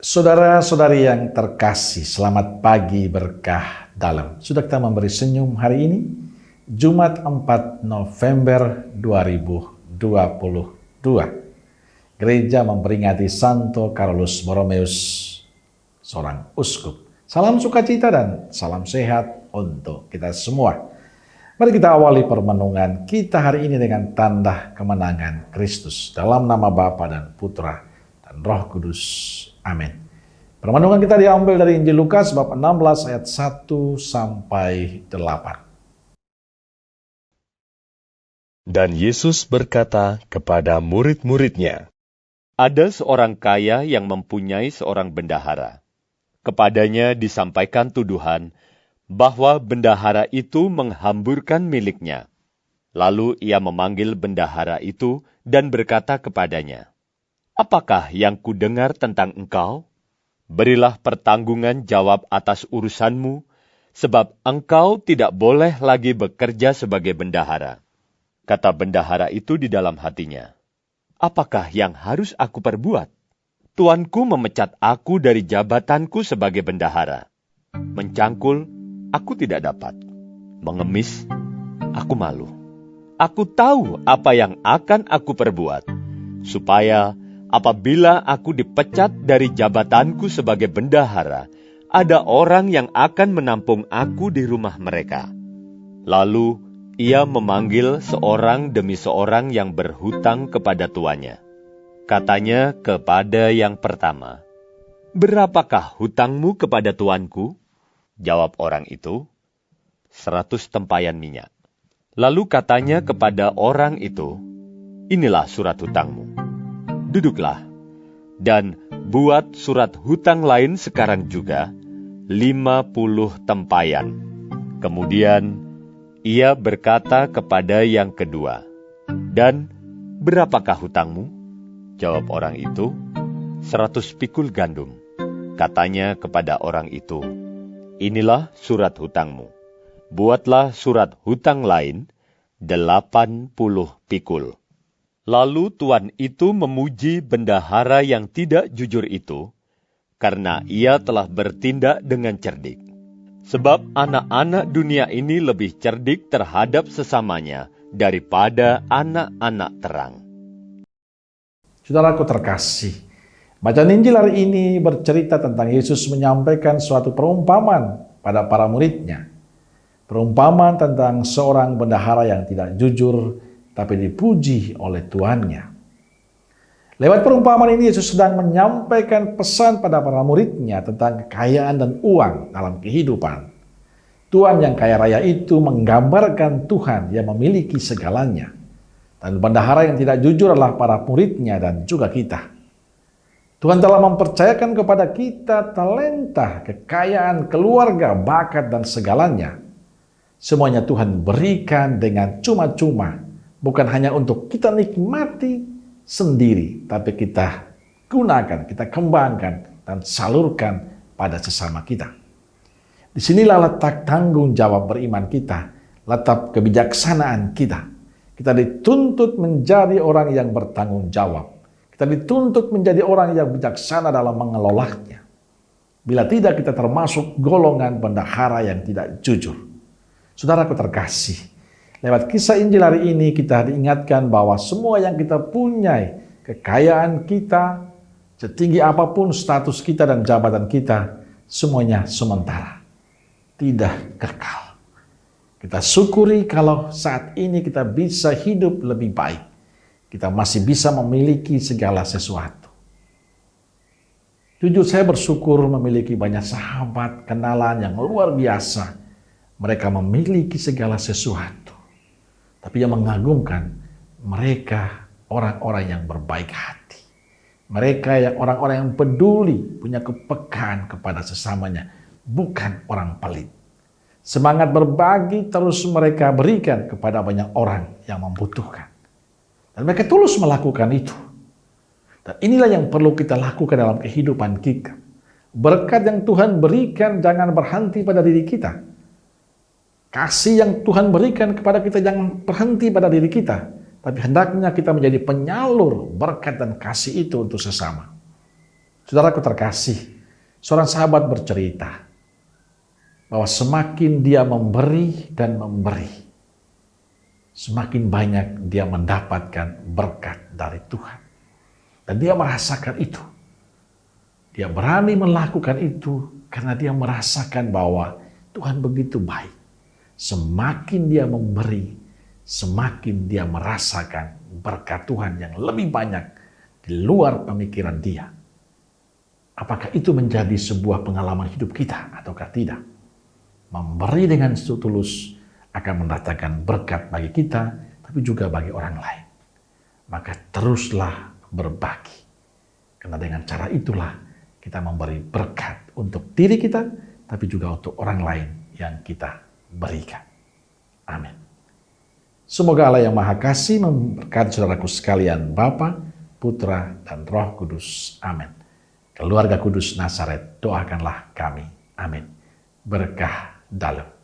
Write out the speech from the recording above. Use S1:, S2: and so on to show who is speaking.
S1: Saudara-saudari yang terkasih, selamat pagi berkah dalam. Sudah kita memberi senyum hari ini, Jumat 4 November 2022. Gereja memperingati Santo Carolus Borromeus, seorang uskup. Salam sukacita dan salam sehat untuk kita semua. Mari kita awali permenungan kita hari ini dengan tanda kemenangan Kristus. Dalam nama Bapa dan Putra dan Roh Kudus. Amin. Permenungan kita diambil dari Injil Lukas bab 16 ayat 1 sampai 8.
S2: Dan Yesus berkata kepada murid-muridnya,
S3: "Ada seorang kaya yang mempunyai seorang bendahara. Kepadanya disampaikan tuduhan bahwa bendahara itu menghamburkan miliknya. Lalu ia memanggil bendahara itu dan berkata kepadanya, 'Apakah yang kudengar tentang engkau? Berilah pertanggungan jawab atas urusanmu, sebab engkau tidak boleh lagi bekerja sebagai bendahara.' Kata bendahara itu di dalam hatinya, 'Apakah yang harus aku perbuat? Tuanku memecat aku dari jabatanku sebagai bendahara. Mencangkul, aku tidak dapat. Mengemis, aku malu. Aku tahu apa yang akan aku perbuat, supaya apabila aku dipecat dari jabatanku sebagai bendahara, ada orang yang akan menampung aku di rumah mereka.' Lalu ia memanggil seorang demi seorang yang berhutang kepada tuannya. Katanya kepada yang pertama, 'Berapakah hutangmu kepada tuanku?' Jawab orang itu, 100 tempayan minyak. Lalu katanya kepada orang itu, 'Inilah surat hutangmu. Duduklah, dan buat surat hutang lain sekarang juga, 50 tempayan. Kemudian ia berkata kepada yang kedua, 'Dan berapakah hutangmu?' Jawab orang itu, 100 pikul gandum. Katanya kepada orang itu, 'Inilah surat hutangmu. Buatlah surat hutang lain, 80 pikul.' Lalu tuan itu memuji bendahara yang tidak jujur itu, karena ia telah bertindak dengan cerdik. Sebab anak-anak dunia ini lebih cerdik terhadap sesamanya daripada anak-anak terang."
S1: Saudaraku terkasih, bacaan Injil hari ini bercerita tentang Yesus menyampaikan suatu perumpamaan pada para muridnya. Perumpamaan tentang seorang bendahara yang tidak jujur, tapi dipuji oleh tuannya. Lewat perumpamaan ini, Yesus sedang menyampaikan pesan pada para muridnya tentang kekayaan dan uang dalam kehidupan. Tuan yang kaya raya itu menggambarkan Tuhan yang memiliki segalanya. Dan bendahara yang tidak jujur adalah para muridnya dan juga kita. Tuhan telah mempercayakan kepada kita talenta, kekayaan, keluarga, bakat, dan segalanya. Semuanya Tuhan berikan dengan cuma-cuma, bukan hanya untuk kita nikmati sendiri, tapi kita gunakan, kita kembangkan, dan salurkan pada sesama kita. Disinilah letak tanggung jawab beriman kita, letak kebijaksanaan kita. Kita dituntut menjadi orang yang bertanggung jawab. Kita dituntut menjadi orang yang bijaksana dalam mengelolanya. Bila tidak, kita termasuk golongan bendahara yang tidak jujur. Saudaraku terkasih, lewat kisah Injil hari ini kita diingatkan bahwa semua yang kita punya, kekayaan kita, setinggi apapun status kita dan jabatan kita, semuanya sementara, tidak kekal. Kita syukuri kalau saat ini kita bisa hidup lebih baik. Kita masih bisa memiliki segala sesuatu. Jujur saya bersyukur memiliki banyak sahabat, kenalan yang luar biasa. Mereka memiliki segala sesuatu. Tapi yang mengagumkan, mereka orang-orang yang berbaik hati. Mereka yang orang-orang yang peduli, punya kepekaan kepada sesamanya. Bukan orang pelit. Semangat berbagi terus mereka berikan kepada banyak orang yang membutuhkan. Dan mereka tulus melakukan itu. Dan inilah yang perlu kita lakukan dalam kehidupan kita. Berkat yang Tuhan berikan jangan berhenti pada diri kita. Kasih yang Tuhan berikan kepada kita jangan berhenti pada diri kita. Tapi hendaknya kita menjadi penyalur berkat dan kasih itu untuk sesama. Saudaraku terkasih, seorang sahabat bercerita bahwa semakin dia memberi dan memberi, semakin banyak dia mendapatkan berkat dari Tuhan. Dan dia merasakan itu. Dia berani melakukan itu karena dia merasakan bahwa Tuhan begitu baik. Semakin dia memberi, semakin dia merasakan berkat Tuhan yang lebih banyak di luar pemikiran dia. Apakah itu menjadi sebuah pengalaman hidup kita ataukah tidak? Memberi dengan tulus akan mendatangkan berkat bagi kita, tapi juga bagi orang lain. Maka teruslah berbagi. Karena dengan cara itulah kita memberi berkat untuk diri kita, tapi juga untuk orang lain yang kita berikan. Amin. Semoga Allah yang Maha Kasih memberkati saudaraku sekalian, Bapa, Putra, dan Roh Kudus. Amin. Keluarga Kudus Nazaret, doakanlah kami. Amin. Berkah dalam.